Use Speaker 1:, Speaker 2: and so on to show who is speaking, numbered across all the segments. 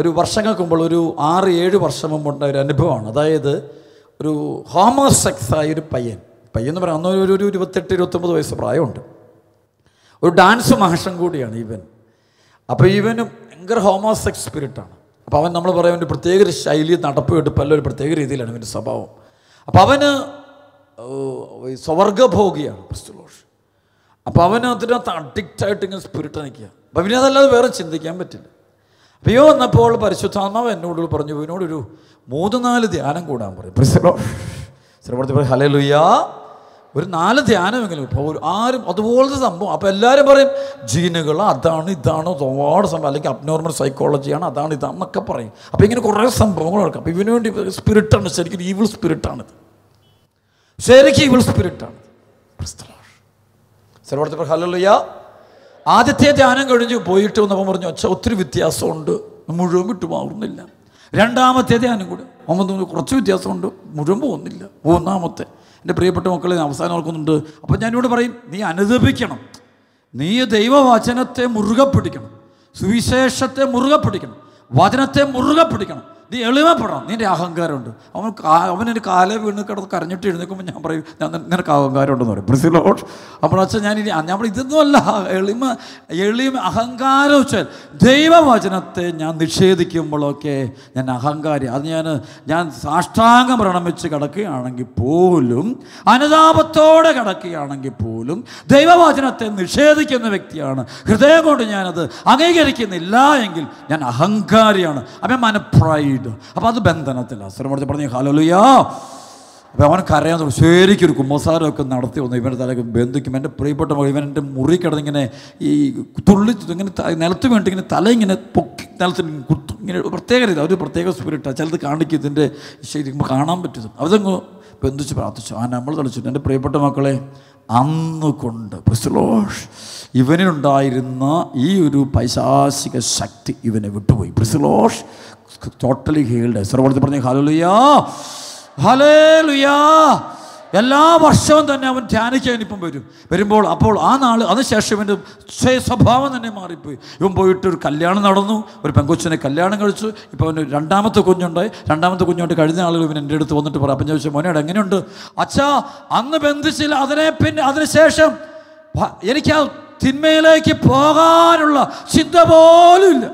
Speaker 1: ഒരു വർഷങ്ങൾക്ക് മുമ്പ് ഒരു 6-7 വർഷം മുമ്പുണ്ടായ ഒരു അനുഭവമാണ്. അതായത് ഒരു ഹോമോസെക്സായ ഒരു പയ്യൻ എന്ന് പറയാം, അന്ന് ഒരു 28-29 വയസ്സ് പ്രായമുണ്ട്. ഒരു ഡാൻസ് മാഷൻ കൂടിയാണ് ഇവൻ. അപ്പോൾ ഇവന് ഭയങ്കര ഹോമോസെക്സ് സ്പിരിറ്റാണ്. അപ്പോൾ അവൻ നമ്മൾ പറയാൻ ഒരു പ്രത്യേക ഒരു ശൈലി, നടപ്പ് എടുപ്പെല്ലാം ഒരു പ്രത്യേക രീതിയിലാണ് ഇവൻ്റെ സ്വഭാവം. അപ്പോൾ അവന് സ്വർഗഭോഗിയാണ് ക്രിസ്തുലോഷ്. അപ്പോൾ അവന് അതിനകത്ത് അഡിക്റ്റായിട്ട് ഇങ്ങനെ സ്പിരിറ്റ് നിൽക്കുക. അപ്പം പിന്നെ അതല്ലാതെ വേറെ ചിന്തിക്കാൻ പറ്റില്ല. അപ്പോൾ ഇവ വന്നപ്പോൾ പരിശുദ്ധാത്മാവ് എന്നോട് പറഞ്ഞു, ഇവനോടൊരു 3-4 ധ്യാനം കൂടാൻ പറയും. ക്രിസ്തുലോഷ് ഹല്ലേലൂയ. ഒരു 4 ധ്യാനമെങ്കിലും ഇപ്പോൾ ആരും അതുപോലത്തെ സംഭവം. അപ്പോൾ എല്ലാവരും പറയും ജീനുകൾ അതാണ് ഇതാണ് ഒരുപാട് സംഭവം, അല്ലെങ്കിൽ അബ്നോർമൽ സൈക്കോളജിയാണ് അതാണ് ഇതാണെന്നൊക്കെ പറയും. അപ്പോൾ ഇങ്ങനെ കുറേ സംഭവങ്ങൾ നടക്കും. അപ്പോൾ ഇവന് വേണ്ടി സ്പിരിറ്റാണ്, ശരിക്കും ഈവിൾ സ്പിരിറ്റാണിത്, ശരിക്കും ഈവിൾ സ്പിരിറ്റാണ്. ഹല്ലേലൂയ. ആദ്യത്തെ ധ്യാനം കഴിഞ്ഞ് പോയിട്ട് വന്നപ്പോൾ പറഞ്ഞു, അച്ഛാ ഒത്തിരി വ്യത്യാസമുണ്ട്, മുഴുവൻ വിട്ടുമാറുന്നില്ല. രണ്ടാമത്തെ ധ്യാനം കൂടെ കുറച്ച് വ്യത്യാസമുണ്ട്, മുഴുവൻ പോകുന്നില്ല. മൂന്നാമത്തെ എൻ്റെ പ്രിയപ്പെട്ട മക്കളെ അവസാനം ഓർക്കുന്നുണ്ട്. അപ്പോൾ ഞാനിവിടെ പറയും, നീ അനുദപിക്കണം, നീ ദൈവവചനത്തെ മുറുകെ പിടിക്കണം, സുവിശേഷത്തെ മുറുകെ പിടിക്കണം, വചനത്തെ മുറുകെ പിടിക്കണം. നീ എളിമപ്പെടണം. നിൻ്റെ അഹങ്കാരമുണ്ട്. അവനൊരു കാലേ വീണ് കിടന്ന് കരഞ്ഞിട്ട് എഴുന്നേൽക്കുമ്പോൾ ഞാൻ പറയും, നിനക്ക് അഹങ്കാരം ഉണ്ടെന്ന് പറയും. പ്രിയപ്പെട്ട അപ്പോൾ അച്ഛൻ ഞാൻ ഇതൊന്നുമല്ല എളിമ അഹങ്കാരം വെച്ചാൽ ദൈവവചനത്തെ ഞാൻ നിഷേധിക്കുമ്പോഴൊക്കെ ഞാൻ അഹങ്കാരി. അത് ഞാൻ സാഷ്ടാംഗം പ്രണമിച്ച് കിടക്കുകയാണെങ്കിൽ പോലും, അനുതാപത്തോടെ കിടക്കുകയാണെങ്കിൽ പോലും ദൈവവചനത്തെ നിഷേധിക്കുന്ന വ്യക്തിയാണ്. ഹൃദയം കൊണ്ട് ഞാനത് അംഗീകരിക്കുന്നില്ല എങ്കിൽ ഞാൻ അഹങ്കാരിയാണ്. അപ്പം പ്രൈഡ്. അപ്പോൾ അത് ബന്ധനത്തില്ല. സ്വരമോട് പറഞ്ഞു ഹല്ലേലൂയ. അപ്പോൾ അവൻ കരയാൻ തുടങ്ങി. ശരിക്കൊരു കുമ്പസാരമൊക്കെ നടത്തി വന്നു. ഇവൻ്റെ തലക്ക് ബന്ധിക്കും. എൻ്റെ പ്രിയപ്പെട്ട മകൾ ഇവൻ എൻ്റെ മുറി കിടന്നിങ്ങനെ ഈ തുള്ളി ഇങ്ങനെ നിലത്ത് വേണ്ടി ഇങ്ങനെ തല ഇങ്ങനെ പൊക്കി നിലത്ത് ഇങ്ങനെ പ്രത്യേക രീതി, ഒരു പ്രത്യേക സ്പിരിറ്റാണ്. ചിലത് കാണിക്കും, ഇതിൻ്റെ ശരിക്കും കാണാൻ പറ്റും. അതങ്ങ് ബന്ധിച്ച് പ്രാർത്ഥിച്ചു. നമ്മൾ തളിച്ചിട്ട് എൻ്റെ പ്രിയപ്പെട്ട മക്കളെ അന്ന് കൊണ്ട് ക്രിസ്തുലോഷ് ഇവനുണ്ടായിരുന്ന ഈ ഒരു പൈശാചിക ശക്തി ഇവനെ വിട്ടുപോയി. ക്രിസ്തുലോഷ് ടോട്ടലി ഹീൽഡ്. സർവ്വത്തിൽ പറഞ്ഞ ഹല്ലേലൂയ ഹല്ലേലൂയ. എല്ലാ വർഷവും തന്നെ അവൻ ധ്യാനിക്കാൻ ഇപ്പം വരുമ്പോൾ അപ്പോൾ ആ നാൾ അതിനുശേഷം ഇവൻ്റെ സ്വഭാവം തന്നെ മാറിപ്പോയി. ഇവൻ പോയിട്ട് ഒരു കല്യാണം നടന്നു, ഒരു പെങ്കൊച്ചിനെ കല്യാണം കഴിച്ചു. ഇപ്പോൾ അവന് രണ്ടാമത്തെ കുഞ്ഞുണ്ടായി. രണ്ടാമത്തെ കുഞ്ഞുണ്ട് കഴിഞ്ഞ ആളുകൾ ഇവൻ എൻ്റെ അടുത്ത് വന്നിട്ട് പറയാം. അപ്പം ചോദിച്ചു, മോനോട് എങ്ങനെയുണ്ട്? അച്ഛാ അന്ന് ബന്ധിച്ചില്ല, അതിനുശേഷം എനിക്ക് ആ തിന്മയിലേക്ക് പോകാനുള്ള ചിന്ത പോലും ഇല്ല.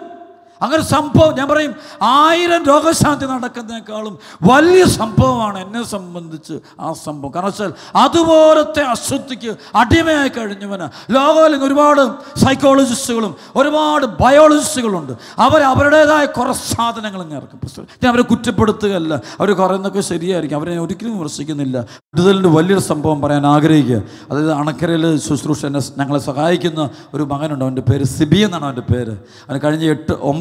Speaker 1: അങ്ങനെ സംഭവം ഞാൻ പറയും 1000 രോഗശാന്തി നടക്കുന്നതിനേക്കാളും വലിയ സംഭവമാണ് എന്നെ സംബന്ധിച്ച് ആ സംഭവം. കാരണം വെച്ചാൽ അതുപോലത്തെ അശുദ്ധിക്ക് അടിമയായി കഴിഞ്ഞവന് ലോകത്തിൽ ഒരുപാട് സൈക്കോളജിസ്റ്റുകളും ഒരുപാട് ബയോളജിസ്റ്റുകളുണ്ട്. അവരുടേതായ കുറേ സാധനങ്ങൾ ഇറക്കും. ഞാൻ അവരെ കുറ്റപ്പെടുത്തുകയല്ല, അവർ പറയുന്നതൊക്കെ ശരിയായിരിക്കും, അവരെ ഒരിക്കലും വിമർശിക്കുന്നില്ല. കൂടുതലിൻ്റെ വലിയൊരു സംഭവം പറയാൻ ആഗ്രഹിക്കുക. അതായത് അണക്കരയിൽ ശുശ്രൂഷ ഞങ്ങളെ സഹായിക്കുന്ന ഒരു മകനുണ്ട്. അവൻ്റെ പേര് സിബി എന്നാണ് അവൻ്റെ പേര്. അവന് കഴിഞ്ഞ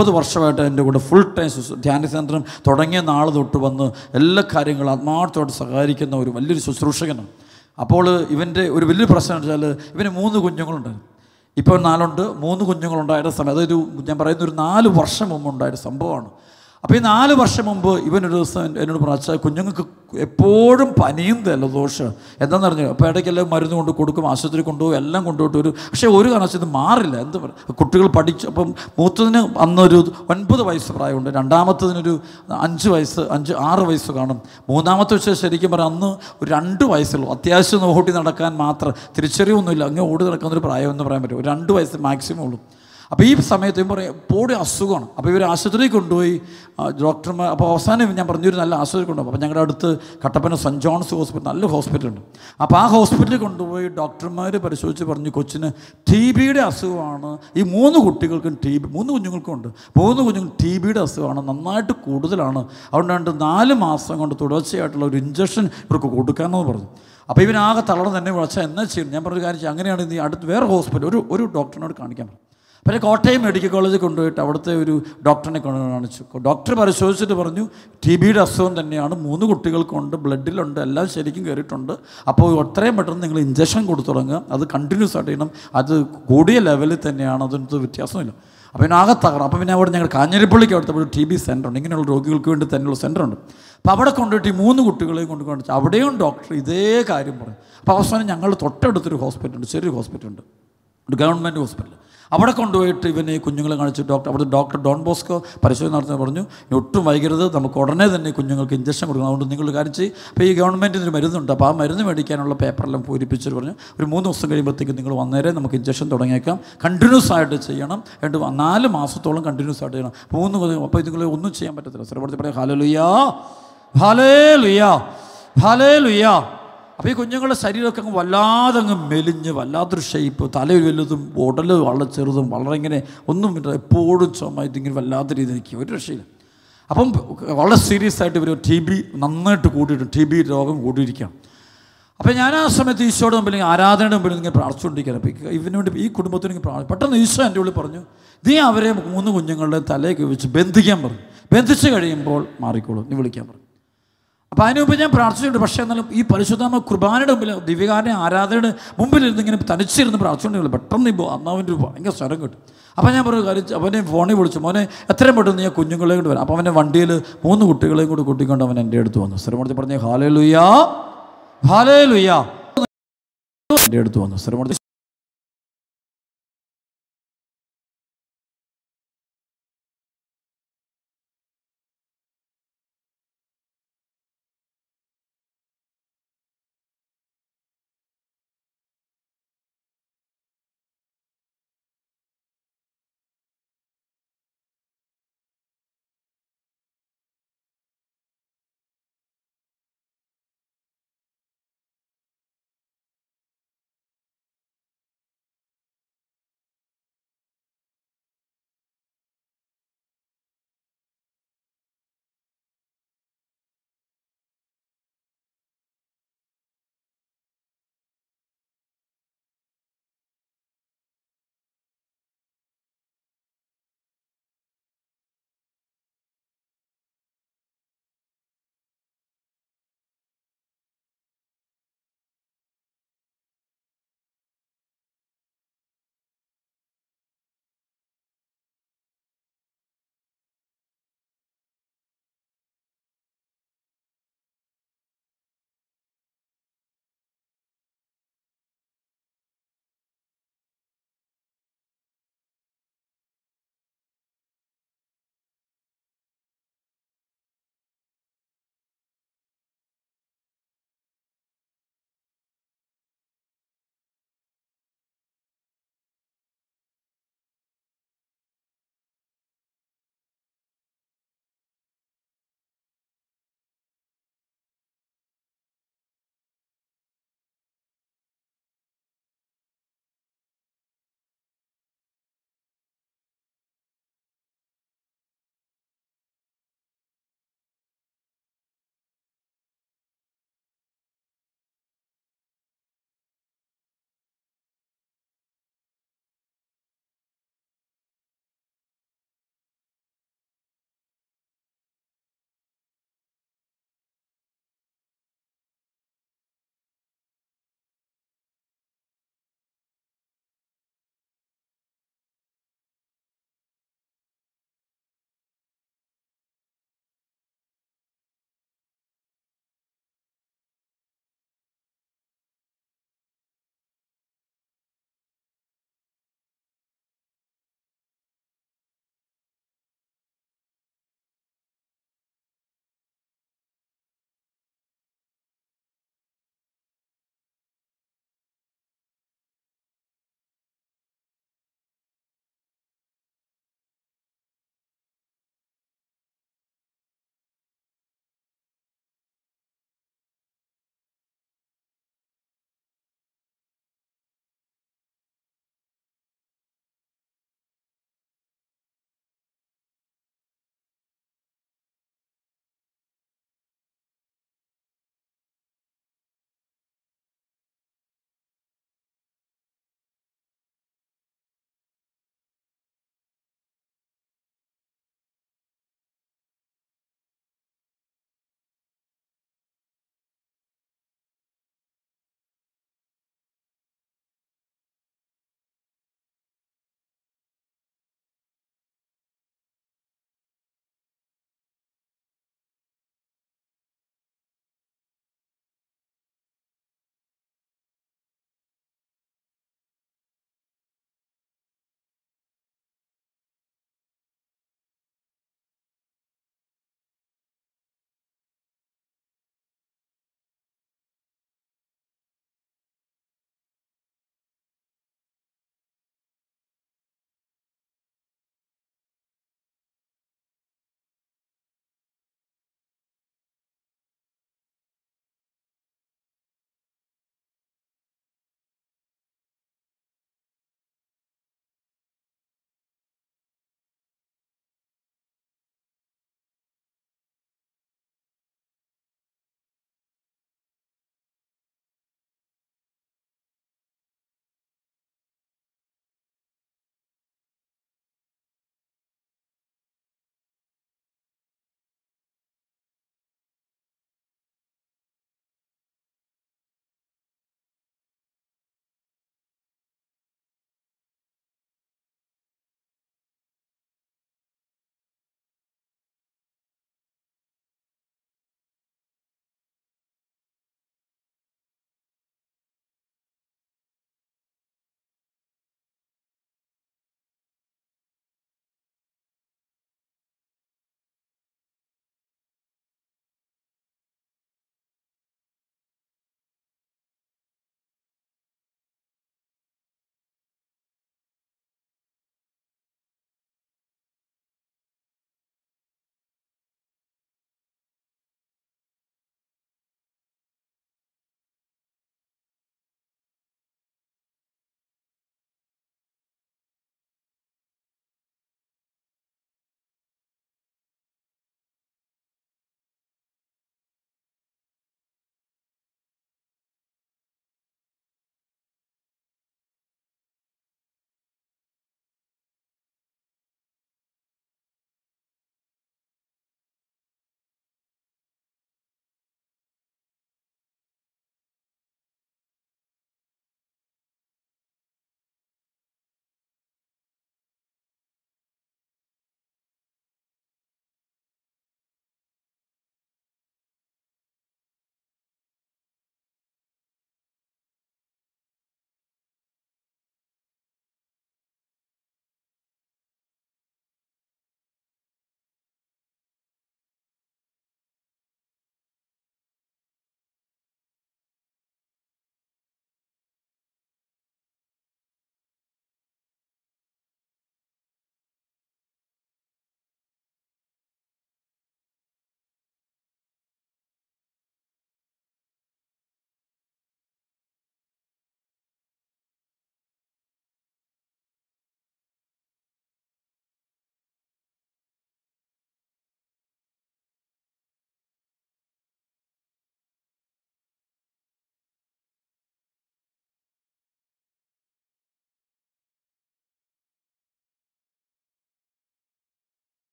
Speaker 1: 9 വർഷമായിട്ട് എൻ്റെ കൂടെ ഫുൾ ടൈം ധ്യാന കേന്ദ്രം തുടങ്ങിയ നാൾ തൊട്ട് വന്ന് എല്ലാ കാര്യങ്ങളും ആത്മാർത്ഥത്തോടെ സഹായിക്കുന്ന ഒരു വലിയൊരു ശുശ്രൂഷകനാണ്. അപ്പോൾ ഇവൻ്റെ ഒരു വലിയൊരു പ്രശ്നം എന്ന് വെച്ചാൽ ഇവന് 3 കുഞ്ഞുങ്ങളുണ്ടായിരുന്നു. ഇപ്പോൾ 4 ഉണ്ട്. 3 കുഞ്ഞുങ്ങളുണ്ടായിരുന്ന സമയം, അതൊരു ഞാൻ പറയുന്ന ഒരു 4 വർഷം മുമ്പ് ഉണ്ടായൊരു സംഭവമാണ്. അപ്പോൾ ഈ 4 വർഷം മുമ്പ് ഇവനൊരു ദിവസം എന്നോട് പറഞ്ഞു, കുഞ്ഞുങ്ങൾക്ക് എപ്പോഴും പനിയും ജലദോഷം എന്താണെന്ന് പറഞ്ഞു. അപ്പോൾ ഇടയ്ക്കെല്ലാം മരുന്ന് കൊണ്ട് കൊടുക്കും, ആശുപത്രി കൊണ്ടുപോകും, എല്ലാം കൊണ്ടുപോയിട്ട് പക്ഷേ ഒരു കാരണവശാലും ഇത് മാറില്ല. എന്താ പറയുക, കുട്ടികൾ പഠിച്ചു. അപ്പം മൂത്തതിന് അന്നൊരു 9 വയസ്സ് പ്രായമുണ്ട്, രണ്ടാമത്തതിനൊരു 5-6 വയസ്സ് കാണും, മൂന്നാമത്തെ വെച്ചാൽ ശരിക്കും പറഞ്ഞാൽ അന്ന് ഒരു 2 വയസ്സുള്ളൂ. അത്യാവശ്യം ഓടി നടക്കാൻ മാത്രം, തിരിച്ചറിവൊന്നുമില്ല, അങ്ങ് ഓടി നടക്കുന്നൊരു പ്രായമെന്ന് പറയാൻ പറ്റും. ഒരു 2 വയസ്സ് മാക്സിമം ഉള്ളൂ. അപ്പോൾ ഈ സമയത്ത് പറയും എപ്പോഴും അസുഖമാണ്. അപ്പോൾ ഇവർ ആശുപത്രിയിൽ കൊണ്ടുപോയി ഡോക്ടർമാർ. അപ്പോൾ അവസാനം ഞാൻ പറഞ്ഞൊരു നല്ല ആശുപത്രി കൊണ്ടുപോകും. അപ്പോൾ ഞങ്ങളുടെ അടുത്ത് കട്ടപ്പന സെൻറ്റ് ജോൺസ് ഹോസ്പിറ്റൽ, നല്ല ഹോസ്പിറ്റലുണ്ട്. അപ്പോൾ ആ ഹോസ്പിറ്റലിൽ കൊണ്ടുപോയി ഡോക്ടർമാർ പരിശോധിച്ച് പറഞ്ഞു, കൊച്ചിന് TBയുടെ അസുഖമാണ്. ഈ 3 കുട്ടികൾക്കും 3 കുഞ്ഞുങ്ങൾക്കും ഉണ്ട്. 3 കുഞ്ഞുങ്ങൾ TBയുടെ അസുഖമാണ്, നന്നായിട്ട് കൂടുതലാണ്. അതുകൊണ്ട് 4 മാസം കൊണ്ട് തുടർച്ചയായിട്ടുള്ള ഒരു ഇഞ്ചക്ഷൻ ഇവർക്ക് കൊടുക്കാമെന്ന് പറഞ്ഞു. അപ്പോൾ ഇവനാകെ തളർന്ന് തന്നെ വിളിച്ചാൽ എന്നാ ചെയ്യും? ഞാൻ പറഞ്ഞൊരു കാര്യം, അങ്ങനെയാണ് നീ അടുത്ത് വേറെ ഹോസ്പിറ്റൽ ഒരു ഡോക്ടറിനോട് കാണിക്കാൻ പറഞ്ഞു. പിന്നെ കോട്ടയം മെഡിക്കൽ കോളേജിൽ കൊണ്ടുപോയിട്ട് അവിടുത്തെ ഒരു ഡോക്ടറിനെ കൊണ്ട് കാണിച്ചു. ഡോക്ടർ പരിശോധിച്ചിട്ട് പറഞ്ഞു TBയുടെ അസുഖം തന്നെയാണ്, 3 കുട്ടികൾക്കുണ്ട്, ബ്ലഡിലുണ്ട്, എല്ലാം ശരിക്കും കയറിയിട്ടുണ്ട്. അപ്പോൾ എത്രയും പെട്ടെന്ന് നിങ്ങൾ ഇഞ്ചക്ഷൻ കൊടുത്തു തുടങ്ങുക, അത് കണ്ടിന്യൂസ് ആയിട്ട് ചെയ്യണം, അത് കൂടിയ ലെവലിൽ തന്നെയാണ്, അതൊന്നും വ്യത്യാസമില്ല. അപ്പോൾ പിന്നെ ആകെ തകർന്നു. അപ്പോൾ പിന്നെ അവിടെ ഞങ്ങൾ കാഞ്ഞിരപ്പള്ളിക്ക് അവിടുത്തെ ഒരു TB സെൻ്ററുണ്ട്, ഇങ്ങനെയുള്ള രോഗികൾക്ക് വേണ്ടി തന്നെയുള്ള സെൻ്ററുണ്ട്. അപ്പോൾ അവിടെ കൊണ്ടുപോയിട്ട് ഈ 3 കുട്ടികളെയും കൊണ്ട് കാണിച്ചു. അവിടെയും ഡോക്ടർ ഇതേ കാര്യം പറയും. അപ്പോൾ അവസാനം ഞങ്ങൾ തൊട്ടടുത്തൊരു ഹോസ്പിറ്റലുണ്ട്, ചെറിയൊരു ഹോസ്പിറ്റലുണ്ട്, ഒരു ഗവൺമെൻറ് ഹോസ്പിറ്റൽ. അവിടെ കൊണ്ടുപോയിട്ട് ഇവനെ കുഞ്ഞുങ്ങളെ കാണിച്ച് അവിടെ ഡോക്ടർ ഡോൺ ബോസ്കോ പരിശോധന നടത്തുന്ന പറഞ്ഞു, ഒട്ടും വൈകരുത്, നമുക്ക് ഉടനെ തന്നെ കുഞ്ഞുങ്ങൾക്ക് ഇഞ്ചക്ഷൻ കൊടുക്കണം, അതുകൊണ്ട് നിങ്ങൾ കാര്യം ചെയ്യും. അപ്പോൾ ഈ ഗവൺമെൻറ്റിന് മരുന്നുണ്ട്, അപ്പോൾ ആ മരുന്ന് മേടിക്കാനുള്ള പേപ്പറെല്ലാം പൂരിപ്പിച്ചിട്ട് പറഞ്ഞു, ഒരു 3 ദിവസം കഴിയുമ്പോഴത്തേക്ക് നിങ്ങൾ വന്നേരെ നമുക്ക് ഇഞ്ചക്ഷൻ തുടങ്ങിയേക്കാം, കണ്ടിന്യൂസ് ആയിട്ട് ചെയ്യണം, 4 മാസത്തോളം കണ്ടിന്യൂസ് ആയിട്ട് ചെയ്യണം. 3 കൊല്ലം. അപ്പോൾ നിങ്ങൾ ഒന്നും ചെയ്യാൻ പറ്റത്തില്ല. സ്ഥിരപ്പെടുത്തി പറയാം, ഹല്ലേലൂയ ഹല്ലേലൂയ ഹല്ലേലൂയ. അപ്പോൾ ഈ കുഞ്ഞുങ്ങളുടെ ശരീരമൊക്കെ അങ്ങ് വല്ലാതെ അങ്ങ് മെലിഞ്ഞ് വല്ലാത്തൊരു ഷേപ്പ്, തല വലുതും ഉടൽ വളരെ ചെറുതും, വളരെ ഇങ്ങനെ ഒന്നും എപ്പോഴും ചുമ ഇതിങ്ങനെ വല്ലാത്ത രീതിയിൽ നിൽക്കും, ഒരു രക്ഷയില്ല. അപ്പം വളരെ സീരിയസ് ആയിട്ട് ഇവർ TB നന്നായിട്ട് കൂട്ടിയിട്ട് TB രോഗം കൂട്ടിയിരിക്കുകയാണ്. അപ്പോൾ ഞാൻ ആ സമയത്ത് ഈശോയുടെ മുമ്പിൽ ആരാധനയുടെ മുമ്പിൽ ഇങ്ങനെ പ്രാർത്ഥിച്ചുകൊണ്ടിരിക്കുകയാണ്. അപ്പോൾ ഇവന് വേണ്ടി ഈ കുടുംബത്തിന് ഇങ്ങനെ പെട്ടെന്ന് ഈശോ എൻ്റെ ഉള്ളിൽ പറഞ്ഞു, നീ അവരെ 3 കുഞ്ഞുങ്ങളുടെ തലയൊക്കെ വെച്ച് ബന്ധിക്കാൻ പറഞ്ഞു, ബന്ധിച്ച് കഴിയുമ്പോൾ മാറിക്കോളൂ, നീ വിളിക്കാൻ പറഞ്ഞു. അപ്പോൾ അതിന് മുമ്പ് ഞാൻ പ്രാർത്ഥിച്ചിട്ടുണ്ട്. പക്ഷേ എന്നാലും ഈ പരിശുദ്ധാത്മ കുർബാനയുടെ മുമ്പിൽ ദിവ്യകാരുണ്യ ആരാധനയുടെ മുമ്പിലിരുന്ന് ഇങ്ങനെ തനിച്ചിരുന്ന് പ്രാർത്ഥിച്ചുകൊണ്ടില്ല. പെട്ടെന്ന് അന്നാവിൻ്റെ ഒരു ഭയങ്കര സ്വരം കിട്ടും. അപ്പോൾ ഞാൻ പറഞ്ഞു കാര്യം, അവനെ ഫോണിൽ വിളിച്ചു, മോനെ എത്രയും പെട്ടെന്ന് ഞാൻ കുഞ്ഞുങ്ങളെ കൊണ്ട് വരാം. അപ്പോൾ അവൻ്റെ വണ്ടിയിൽ 3 കുട്ടികളെയും കൂടി കൂട്ടിക്കൊണ്ട് അവൻ എൻ്റെ അടുത്ത് വന്നു. സ്ഥിരമൂർത്തി പറഞ്ഞേ ഹല്ലേലൂയ ഹല്ലേലൂയ, എൻ്റെ അടുത്ത് വന്നു. സ്ഥിരമൂർത്തി